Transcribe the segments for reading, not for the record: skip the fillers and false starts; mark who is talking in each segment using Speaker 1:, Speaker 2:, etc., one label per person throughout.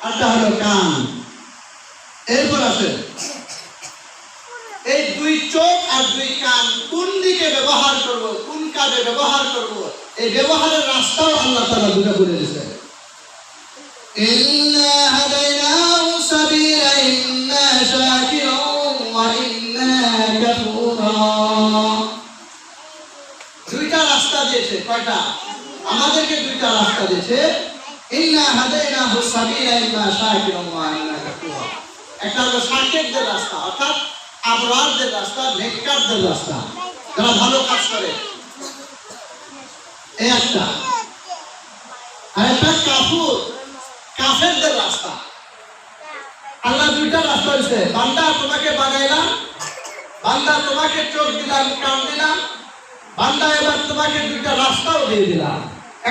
Speaker 1: আরটা হলো কান। এরপর আছে এই দুই চোখ আর দুই কান কোন দিকে ব্যবহার করব, কোন কাজে ব্যবহার করব, এই ব্যবহারের রাস্তাও আল্লাহ তাআলা দুটো বলে দিয়েছেন। ইন্না হাদাইনাহু সাবিলা ইম্মা শাকিরান ওয়া ইম্মা কাফুরা। দুইটা রাস্তা দিয়েছে। কয়টা? আমাদেরকে দুইটা রাস্তা দিয়েছে। ইন্না হাদাইনাহু সাবিলা ইম্মা শাকিরান ওয়া ইম্মা কাফুরা। একটা হলো শাকিরদের রাস্তা, অর্থাৎ আবরারদের রাস্তা, নেককারদের রাস্তা, যারা ভালো কাজ করে, এই একটা। আর একটা কাফুর, কাফেরদের রাস্তা। আল্লাহ দুইটা রাস্তা দিয়েছে। বান্দা তোমাকে বানাইলাম, বান্দা তোমাকে চোখ দিলাম, কান দিলাম, বান্দা এবার তোমাকে দুইটা রাস্তাও দিয়ে দিলাম।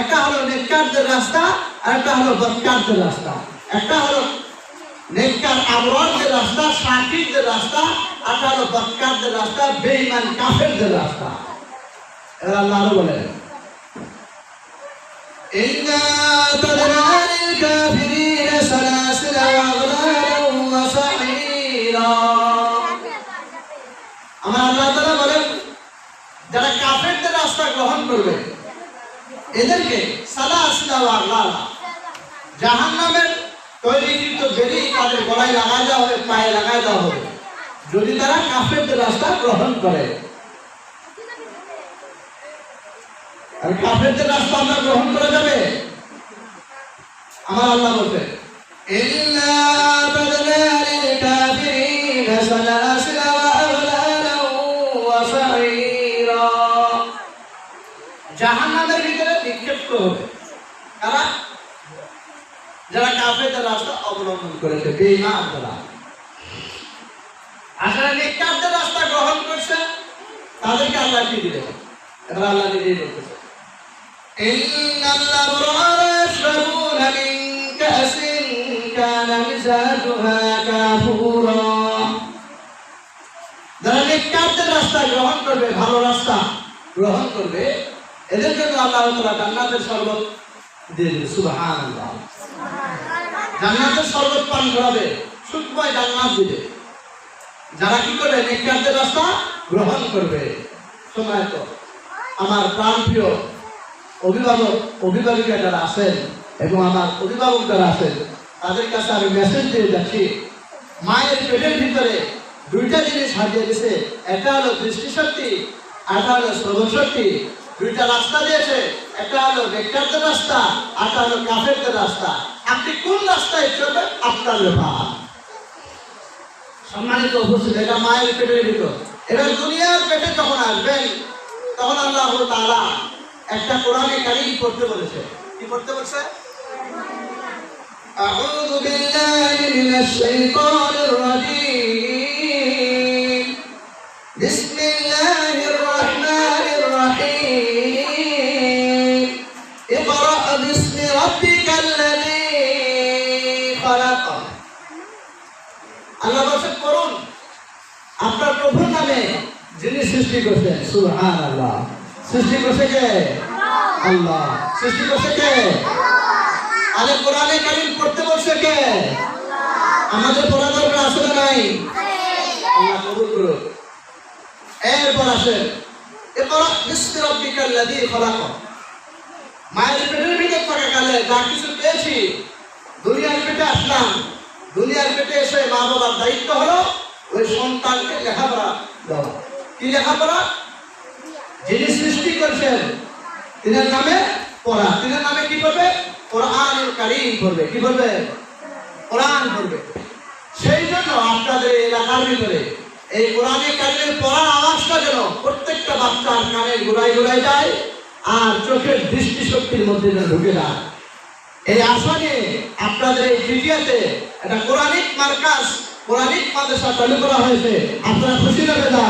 Speaker 1: একটা হলো নেককারদের রাস্তা, আর একটা হলো বদকারদের রাস্তা। একটা হলো নেককার আবরারদের রাস্তা, শাকিরদের রাস্তা, আর একটা হলো বদকারদের রাস্তা, বেঈমান কাফেরদের রাস্তা। এবার আল্লাহ আরো বলেন, ইন্না তাদরা লিল কাফিরিনা সালাসিলা ওয়া আগলালান ওয়া সাঈরা। আমার আল্লাহ তাআলা বলেন, যারা কাফেরদের রাস্তা গ্রহণ করবে এদেরকে সালাসিলা ওয়া আগলালা, জাহান্নামের তৈরিকৃত বেড়ি তাদের গলায় লাগায় দেওয়া হবে, পায়ে লাগায় দেওয়া হবে, যদি তারা কাফেরদের রাস্তা গ্রহণ করে। আর কাফেরদের রাস্তা আমরা গ্রহণ করা যাবে? আমার আল্লাহ বলছে, ইন্না তাদরা লিল কাফিরিনা সালাসিলা ওয়া আগলালান ওয়া সাঈরা। জাহান্নামের ভিতরে নিক্ষিপ্ত হবে কারা? যারা কাফেরদের রাস্তা অবলম্বন করেছে, বেঈমান যারা। আসলে নেককারদের রাস্তা গ্রহণ করছে, তাদেরকে আল্লাহ কি দিলেন? এবার আল্লাহ নিজেই বলতেছে, ইন্নাল আবরারা ইয়াশরাবুনা মিন কাসিন কানা মিজাজুহা কাফুরা। যারা নেককারদের রাস্তা গ্রহণ করবে, ভালো রাস্তা গ্রহণ করবে, এদের জন্য আল্লাহ তাআলা জান্নাতের শরবত দিয়ে দিবেন। সুবহানাল্লাহ। জান্নাতের শরবত পান করাবে, সুখময় জান্নাত দিবে যারা কি করবে? নেককারদের রাস্তা গ্রহণ করবে। সময় তো আমার প্রাণপ্রিয় অভিভাবক অভিভাবিকা যারা আছেন এবং আমার অভিভাবক যারা আছেন, তাদের কাছে আমি মেসেজ দিয়ে যাচ্ছি, মায়ের পেটের ভিতরে দুইটা জিনিস হারিয়ে গেছে। একটা হলো দৃষ্টিশক্তি, আর একটা হলো শ্রবণশক্তি। দুইটা রাস্তা দিয়েছে, একটা হলো নেককারদের রাস্তা, আর একটা হলো কাফেরদের রাস্তা। আপনি কোন রাস্তায় চলবেন আপনার ব্যাপার। সম্মানিত উপস্থিত, এটা মায়ের পেটের ভিতর। এবার দুনিয়ার পেটে যখন আসবেন, তখন আল্লাহ তাআলা একটা কোরআনে কারীম পড়তে বলেছে। কি পড়তে বলেছে? আউযু বিল্লাহি মিনাশ শাইতানির রাজীম, বিসমিল্লাহির রাহমানির রাহিম, ইকরা বিসমি রাব্বিকাল্লাযী খালাক। আল্লাহ বলেন, করুন আপনার প্রভুর নামে যিনি সৃষ্টি করেছেন। সুবহানাল্লাহ। সৃষ্টি করেছে কে? আল্লাহ। সৃষ্টি করেছে কে? আরে কোরআনে কারীম পড়তে বলছে কে? আমাদের পড়া দরকার আছে না নাই? আল্লাহ কবুল করুন। এরপর আসে ইকরা বিসমি রাব্বিকাল্লাযী খালাক। মায়ের পেটের ভিতর থাকাকালে যা কিছু পেয়েছি, দুনিয়ার পেটে আসলাম, দুনিয়ার পেটে এসে মা বাবার দায়িত্ব হলো ওই সন্তানকে লেখাপড়া দেওয়া। কি লেখাপড়া? যিনি সৃষ্টি করেছেন তিনার নামে পড়া। তিনার নামে কি করবে? কোরআনুল কারীম পড়বে। কি করবে? কোরআন পড়বে। সেই জন্য আপনাদের এলাকার ভিতরে এই কোরআনে কারীমের পড়ার আওয়াজটা যেন প্রত্যেকটা বাচ্চার কানের গোড়ায় গোড়ায় যায়, আর চোখের দৃষ্টিশক্তির মধ্যে যেন ঢুকে যায়। এই আশা নিয়ে আপনাদের এই তৃতীয়তে একটা কোরআনিক মার্কাজ, কোরআনিক মাদ্রাসা চালু করা হয়েছে। আপনারা খুশি হবে না?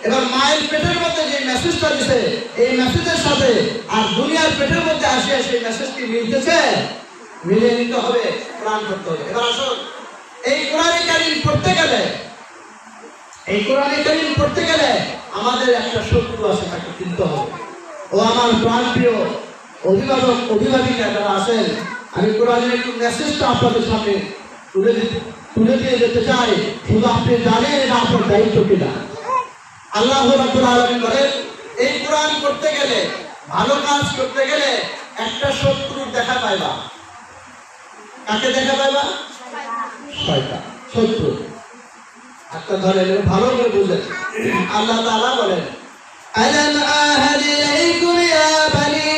Speaker 1: এবার মায়ের পেটের মধ্যে যে মেসেজটা দিছে, এই মেসেজের সাথে আর দুনিয়ার পেটের মধ্যে আসে সেই মেসেজটি মিলতেছে? মিলিয়ে নিতে হবে, কোরআন পড়তে হবে। এবার আসুন, এই কোরআনে কারীম পড়তে গেলে, এই কোরআনে কারীম পড়তে গেলে আমাদের একটা শত্রু আছে, তাকে চিনতে হবে। ও আমার প্রাণপ্রিয় অভিভাবক অভিভাবিকা যারা আছেন, আমি কোরআনের একটু মেসেজটা আপনাদের সামনে তুলে দিয়ে যেতে চাই, শুধু আপনি জানেন এটা আপনার দায়িত্ব কিনা। আল্লাহ রাব্বুল আলামিন বলেন, এই কোরআন করতে গেলে, ভালো কাজ করতে গেলে একটা শত্রুর দেখা পাইবা। কাকে দেখা পাইবা? শয়তান, শত্রু। একটা ধরে ভালো করে বুঝেন। আল্লাহ তাআলা বলেন, আলাম আহাদ ইলাইকুম ইয়া বানি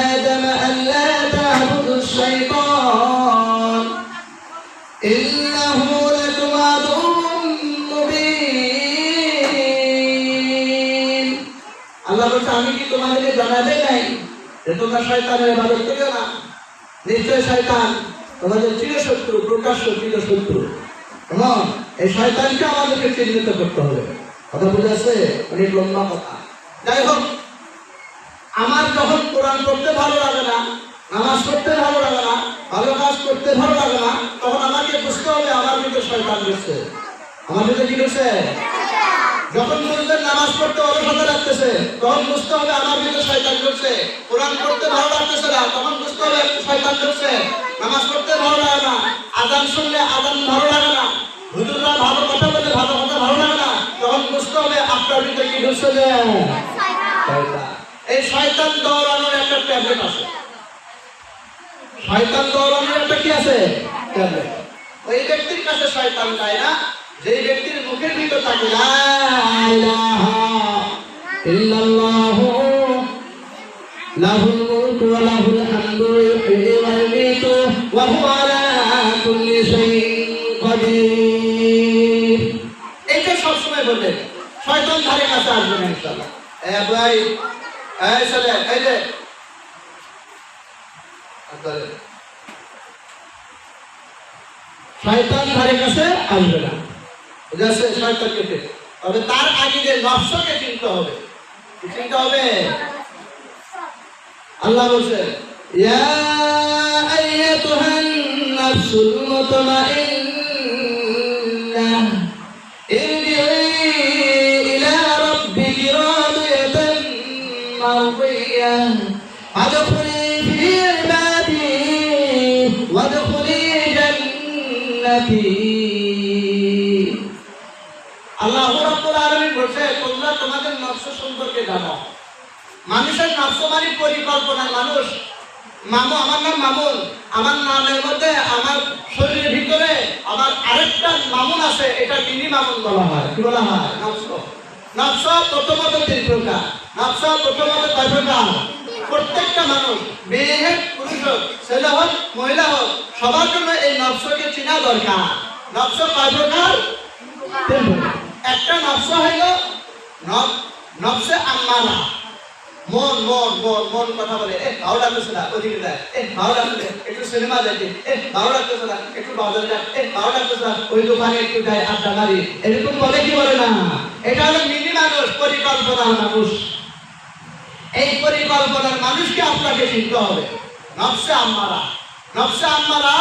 Speaker 1: আদম আল্লা তা'বুদুশ শাইতান ইন্নাহু লাকুম আদুউম মুবিন। আল্লাহ বলছে, আমি কি তোমাদেরকে জানাতে নাই যে তোমরা শয়তানের ইবাদত করিও না? নিশ্চয় শয়তান তোমাদের চিরশত্রু, প্রকাশ্য চিরশত্রু। এবং এই শয়তানকে আমাদেরকে চিহ্নিত করতে হবে। কথা বুঝেছে? অনেক লম্বা কথা। যাই হোক, আমার যখন কোরআন পড়তে ভালো লাগে না, নামাজ পড়তে ভালো লাগে না, ভালো কাজ করতে ভালো লাগে না, তখন আমাকে বুঝতে হবে আমার ভিতরে শয়তান ঢুকছে। আমার ভিতরে কি ঢুকছে? যখন বুঝবেন নামাজ পড়তে অলসতা লাগতেছে, তখন বুঝতে হবে আমার ভিতরে শয়তান ঢুকছে। কোরআন পড়তে ভালো লাগতেছে না, তখন বুঝতে হবে শয়তান ঢুকছে। নামাজ পড়তে ভালো লাগে না, আযান শুনলে আযান ভালো লাগে না, হুজুররা ভালো কথা বলে ভালো কথা ভালো লাগে না, তখন বুঝতে হবে আপনার ভিতরে কি ঢুকছে? শয়তান। এই শয়তান দৌড়ানোর একটা ট্যাবলেট আছে। শয়তান দৌড়ানোর একটা কি আছে? ট্যাবলেট। ওই ব্যক্তির কাছে শয়তান যায় না যেই ব্যক্তির মুখের ভিতর থাকে লা ইলাহা ইল্লাল্লাহু লাহুল মুলকু ওয়া লাহুল হামদু ইউহয়ি ওয়া ইউমীতু ওয়া হুয়া আলা কুল্লি শাইইন কাদির। এইটা সব সময় বলবেন, শয়তান ধারে কাছে আসবে না ইনশাআল্লাহ। ভাই, এই চলে, এই যে শয়তান ধারে কাছে আসবে না। বুঝেছে? শয়তানকে পেতে তবে তার আগে যে নফসকে চিনতে হবে। কি চিনতে হবে? আল্লাহ বলছে, ইয়া আইয়াতুহান নাফসুল মুতমাইন্নাহ ইরজিই ইলা রাব্বিকি রাদিয়াতান মারদিয়াহ ফাদখুলি ফি ইবাদি ওয়াদখুলি জান্নাতি। আল্লাহ রাব্বুল আলামিন বলেছে, তোমরা তোমাদের নফস সম্পর্কে জানো। মানুষের নফস মানে পরিকল্পনা। মানুষ মামু, আমার নাম মামুন, আমার নামের মধ্যে আমার শরীরের ভিতরে আমার আরেকটা মামুন আছে, এটা মিনি মামুন বলা হয়। কি বলা হয়? নফস। নফস প্রথমত 3 প্রকার। নফস প্রথমত কয় প্রকার? প্রত্যেকটা মানুষ, মেয়ে হোক পুরুষ হোক, ছেলে হোক মহিলা হোক, সবার জন্য এই নফসকে চেনা দরকার। নফস কয় প্রকার? 3 প্রকার। একটা নফস হইল নফসে আম্মারা, মন মন মন মন কথা বলে, ভালো লাগতেছে না ওদিকে যায়, ভালো লাগতেছে একটু সিনেমা দেখি, ভালো লাগতেছে না একটু বাজারে যায়, ভালো লাগতেছে না ওই দোকানে একটু যায় আড্ডা মারি, এরকম বলে কি বলে না? এটা হলো মিনি মানুষ, পরিকল্পনার মানুষ। এই পরিকল্পনার মানুষকে আপনাকে চিনতে হবে। নফসে আম্মারা, নফসে আম্মারা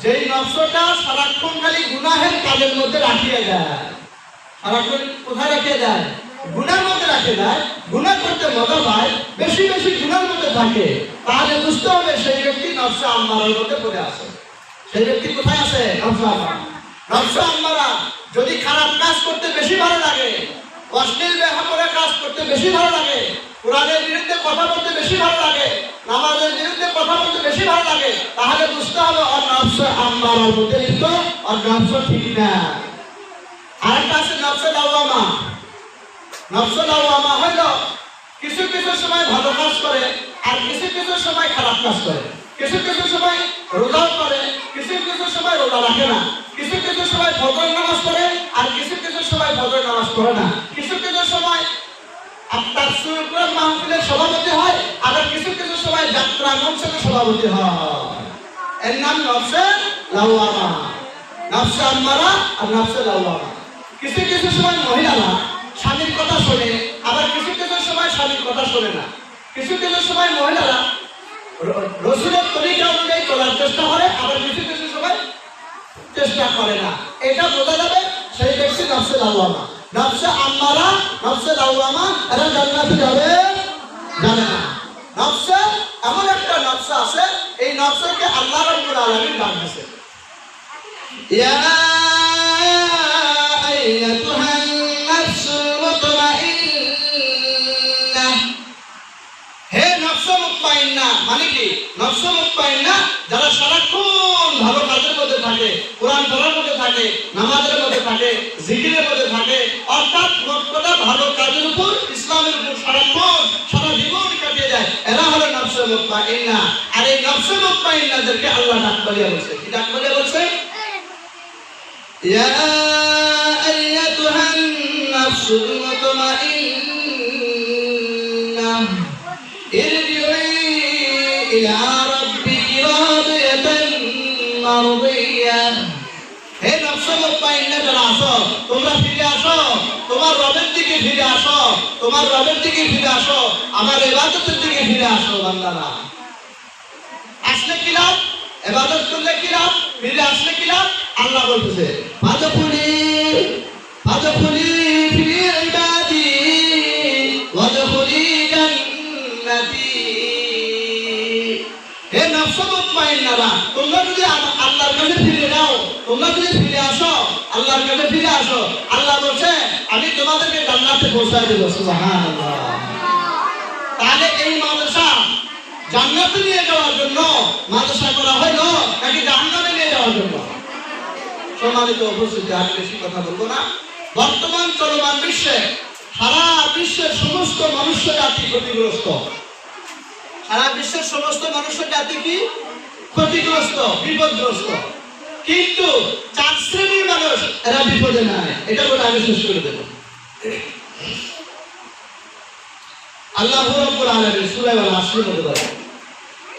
Speaker 1: যেই নফসটা সারাক্ষণ খালি গুনাহের কাজের মধ্যে রাখিয়ে দেয়। সারাক্ষণ কোথায় রাখিয়ে দেয়? গুনার মধ্যে রাখে দেয়। গুনাহ করতে মজা পায়, বেশি বেশি গুনার মধ্যে থাকে। তাহলে বুঝতে হবে সেই ব্যক্তি নফসে আম্মারার মধ্যে পড়ে আছে। সেই ব্যক্তি কোথায় আছে? নফসে আম্মারা। নফসে আম্মারা যদি খারাপ কাজ করতে বেশি ভালো লাগে, অশ্লীল ব্যবহারে কাজ করতে বেশি ভালো লাগে, কোরআনের বিরুদ্ধে কথা বলতে বেশি ভালো লাগে, নামাজের বিরুদ্ধে কথা বলতে বেশি ভালো লাগে, তাহলে বুঝতে হবে ওর নফসে আম্মারার মধ্যে লিপ্ত, ওর নফস ঠিক না। আরেকটা আছে নফসে লাওয়ামা। নফসে লাওয়ামা হইল কিছু কিছু সময় ভালো কাজ করে আর কিছু কিছু সময় খারাপ কাজ করে। কিছু কিছু সময় রোজাও করে, কিছু কিছু সময় রোজা রাখে না, কিছু কিছু সময় ফজর নামাজ পড়ে আর কিছু কিছু সময় ফজর নামাজ পড়ে না, কিছু কিছু সময় আপনার সুরকুরান মাহফিলের সভাপতি হয়, আবার কিছু কিছু সময় যাত্রা মঞ্চের সভাপতি হয়। এর নাম নফসে লাওয়ামা। নফসে আম্মারা আর নফসে লাওয়ামা। কিছু কিছু সময় মহিলারা স্বামীর কথা শোনে, আবার কিছু কিছু সময় স্বামীর কথা শোনে না। কিছু কিছু সময় মহিলারা রসুলের তরিকা অনুযায়ী চলার চেষ্টা করে, আবার কিছু কিছু সময় চেষ্টা করে না। এটা বোঝা যাবে সেই ব্যক্তি নফসে লাওয়ামা। নফসে আম্মারা, নফসে লাওয়ামা এরা জান্নাতে যাবে যাবে না। নফসে এমন একটা নফস আছে আমাদেরকে আল্লাহ রাব্বুল আলামিন ডাক দিয়েছে, ইয়া আইয়াতুহান নাফসুল মুতমাইন্না, হে নফস মুতমাইন্না। মানে কি নফস মুতমাইন্না? যারা সারাক্ষণ ভালো কাজের মধ্যে থাকে, কোরআন পড়ার মধ্যে থাকে, নামাজের মধ্যে থাকে, জিকিরের মধ্যে থাকে, অর্থাৎ মোটকথা ভালো কাজের উপর, ইসলামের উপর সারাক্ষণ সারা জীবন কাটিয়ে যায়, এরা হলো নফস মুতমাইন্না। আর এই নফস মুতমাইন্নাদেরকে আল্লাহ ডাক বলিয়া বলছে। কি ডাক বলিয়া বলছে? ইয়া আইয়াতুহান নাফসুল মুতমাইন্না ইরজিই ইলা রাব্বিকি রাদিয়াতান মারদিয়া। হে নফস মুতমাইন্না যারা আছো, তোমরা ফিরে আসো, তোমার রবের দিকে ফিরে আসো, তোমার রবের দিকে ফিরে আসো, আমার ইবাদতের দিকে ফিরে আসো। বান্দারা আসলে কি লাভ? ইবাদত করলে কি লাভ? ফিরে আসলে কি লাভ? আল্লাহ বলতেছে ফাদখুলি ফি ইবাদি ওয়াদখুলি জান্নাতি। হে নফস মুতমাইন্নারা, তোমরা যদি আল্লাহর কাছে ফিরে যাও, তোমরা যদি ফিরে আসো, আল্লাহর কাছে ফিরে আসো, আল্লাহ বলছে আমি তোমাদেরকে জান্নাতে পৌঁছায় দেব। সুবহানাল্লাহ। তাহলে এই মাদ্রাসা জান্নাতে নিয়ে যাওয়ার জন্য মাদ্রাসা করা হলো নাকি জাহান্নামে নিয়ে যাওয়ার জন্য? সম্মানিত উপস্থিতি, আর বেশি কথা বলবো না। বর্তমান চলমান বিশ্বে সারা বিশ্বের সমস্ত মনুষ্য জাতি ক্ষতিগ্রস্ত। সারা বিশ্বের সমস্ত মনুষ্য জাতি কি ক্ষতিগ্রস্ত, বিপদগ্রস্ত। কিন্তু 4 শ্রেণীর মানুষ এরা বিপদে নাই। এটা বলে আমি শেষ করে দেব। আল্লাহ রাব্বুল আলামিন সূরা আল-আসরের মধ্যে বলেন,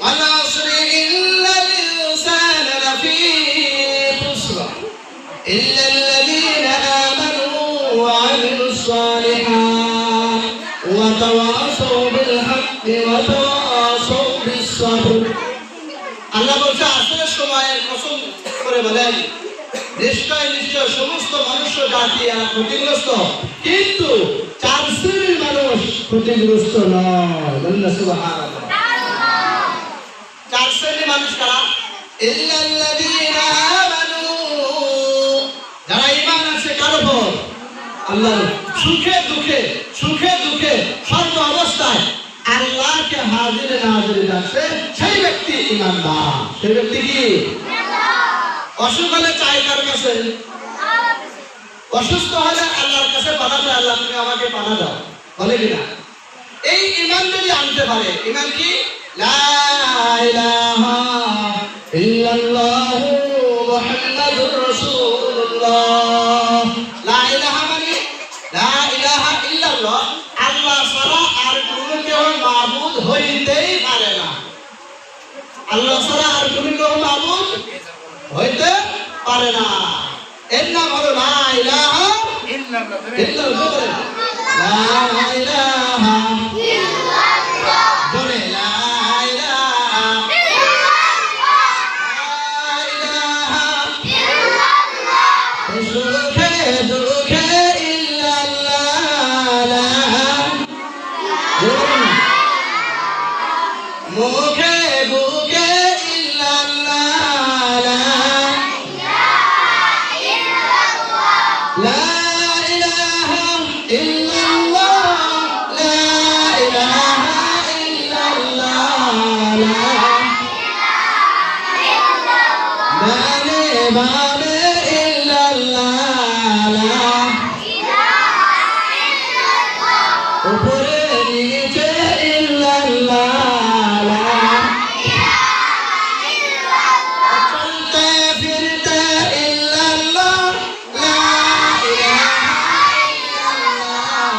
Speaker 1: ওয়াল আসরি ইন্নাল ইনসানা লাফি খুসর ইল্লাল্লাযীনা আমানু ওয়া আমিলুস সালিহাত ওয়া তাওয়াসাউ বিল হাক্কি ওয়া তাওয়াসাউ বিস সাবর। আল্লাহ বলছে আসরের সময়ের কসম করে বলেন, নিশ্চয় নিশ্চয় সমস্ত মনুষ্য জাতি এরা ক্ষতিগ্রস্ত, কিন্তু 4 শ্রেণীর মানুষ ক্ষতিগ্রস্ত নয়। বলুন সুবহানাল্লাহ। 4 শ্রেণীর মানুষ কারা? ইল্লাল্লাযীনা আমানু, যারা ঈমান আছে কার উপর? আল্লাহ। সুখে দুঃখে সর্ব অবস্থায় আল্লাহকে হাজিরে নাজিরে রাখছে সেই ব্যক্তি ঈমানদার। সেই ব্যক্তি কি? অসুখ হলে চাই কার কাছে? অসুস্থ হলে আল্লাহর কাছে পানা চায়, আল্লাহ তুমি আমাকে পানা দাও, বলে কিনা? এই ঈমান যদি আনতে পারে, ঈমান কি? লা ইলাহা ইল্লাল্লাহু মুহাম্মাদুর রাসূলুল্লাহ। লা ইলাহা মানে লা ইলাহা ইল্লাল্লাহ, আল্লাহ ছাড়া আর কোনো কেউ মাবুদ হইতেই পারে না। আল্লাহ ছাড়া আর কোনো কেউ মাবুদ হইতে পারে না। এর নাম হলো লা ইলাহা ইল্লাল্লাহ। লা ইলাহা ইল্লাল্লাহ, বলে লা ইলাহা ইল্লাল্লাহ, লা ইলাহা ইল্লাল্লাহ, সুখে দুঃখে ইল্লাল্লাহ, মুখে বুকে ইল্লাল্লাহ, লা ইলাহা ইল্লাল্লাহ, লা ইলাহা ইল্লাল্লাহ, বানে বানে ইল্লাল্লাহ, উপরে নিচে ইল্লাল্লাহ, চলতে ফিরতে ইল্লাল্লাহ, লা ইলাহা ইল্লাল্লাহ,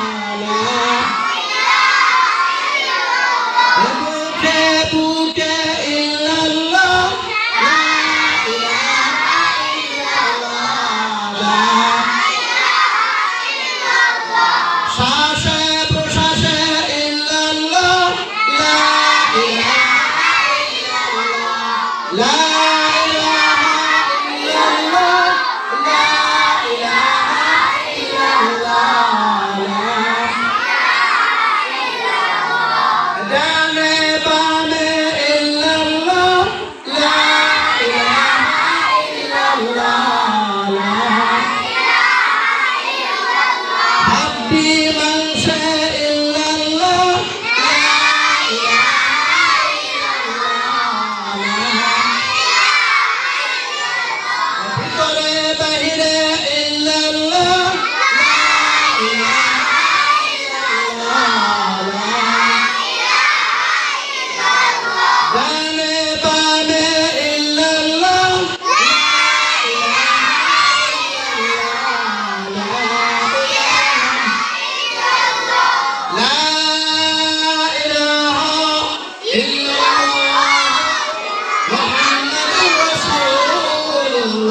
Speaker 1: বুকে বুকে ইল্লাল্লাহ, লা ইলাহা ইল্লাল্লাহ, শ্বাসে প্রশ্বাসে ইল্লাল্লাহ, লা ইলাহা ইল্লাল্লাহ, লা ইলাহা ইল্লাল্লাহ, লা ইলাহা ইল্লাল্লাহ, ডানে বামে ইল্লাল্লাহ, লা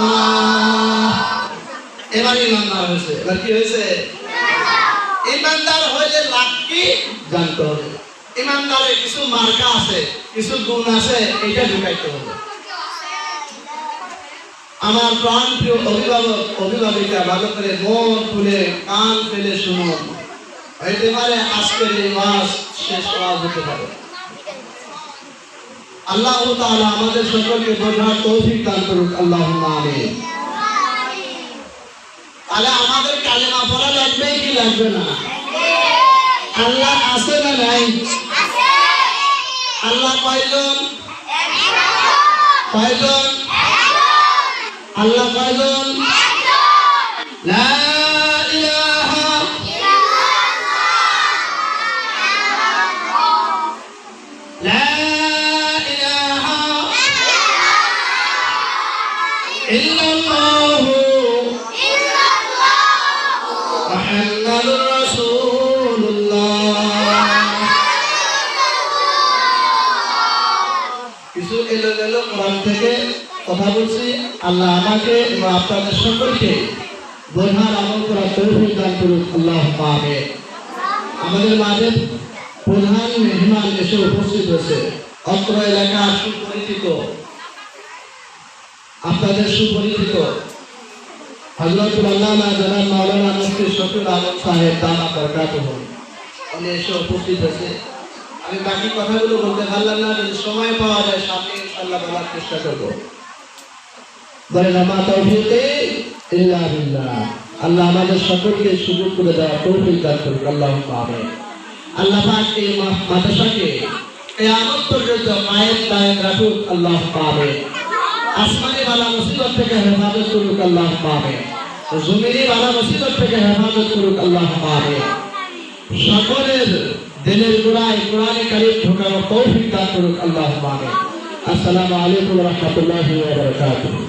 Speaker 1: ইল্লাল্লাহ। এবার ইমানদার হয়েছে। এবার কি হয়েছে? ইমানদার হইলে লাভ কি জানতে হবে। ইমানদারের কিছু মার্কা আছে, কিছু গুণ আছে, এটা ঢুকাইতে হবে। আমার প্রাণ প্রিয় অভিভাবক অভিভাবিকা ভালো করে মন খুলে কান ফেলে শুনুন। হইতে পারে আজকের এই মাস শেষ ওয়াজ হতে পারে। আল্লাহ তাআলা আমাদের সকলকে বোঝার তৌফিক দান করুক, আল্লাহুম্মা আমিন। তাহলে আমাদের কালেমা পড়া লাগবে কি লাগবে না? আল্লাহ আছে না নাই? আল্লাহ কয়জন? কয়জন? আল্লাহ কয়জন? লা ইলাহা লা ইলাহা ইল্লাল্লাহু মুহাম্মাদুর রাসূলুল্লাহ। কিছু এলোমেলো কোরআন থেকে কথা বলছি। আল্লাহ আমাকে এবং আপনাদের সকলকে বোঝার আমল করার তৌফিক দান করুন, আল্লাহুম্মা আমিন। আমাদের মাঝে প্রধান মেহমান এসে উপস্থিত হয়েছে। অত্র এলাকা সুপরিচিত, আপনাদের সুপরিচিত হযরতুল আল্লামা জনাব মাওলানা মুফতি শফিউল আলম সাহেব দামাত বরকাতুহু, উনি এসে উপস্থিত হয়েছে। আমি বাকি কথাগুলো বলতে পারলাম না, যদি সময় পাওয়া যায় সামনে ইনশাআল্লাহ বলার চেষ্টা করব। বলেন আমা তাওফীকে ইল্লা বিল্লাহ। আল্লাহ আমাদের সকলকে সুযোগ করে দেওয়ার তৌফিক দান করুন, আল্লাহুম্মা আমিন। আল্লাহ পাক এই মাদ্রাসাকে কিয়ামত পর্যন্ত কায়েম দায়েম রাখুক, আল্লাহুম্মা আমিন। আসমানি বালা মুসিবত থেকে হেফাজত করুক, আল্লাহুম্মা আমিন। জমিনি বালা মুসিবত থেকে হেফাজত করুক, আল্লাহুম্মা আমিন। সকলের দিলের গোড়ায় কোরআনে কারীম ঢোকানোর তৌফিক দান করুক, আল্লাহুম্মা আমিন। আসসালামু আলাইকুম ওয়া রাহমাতুল্লাহি ওয়া বারাকাতুহু।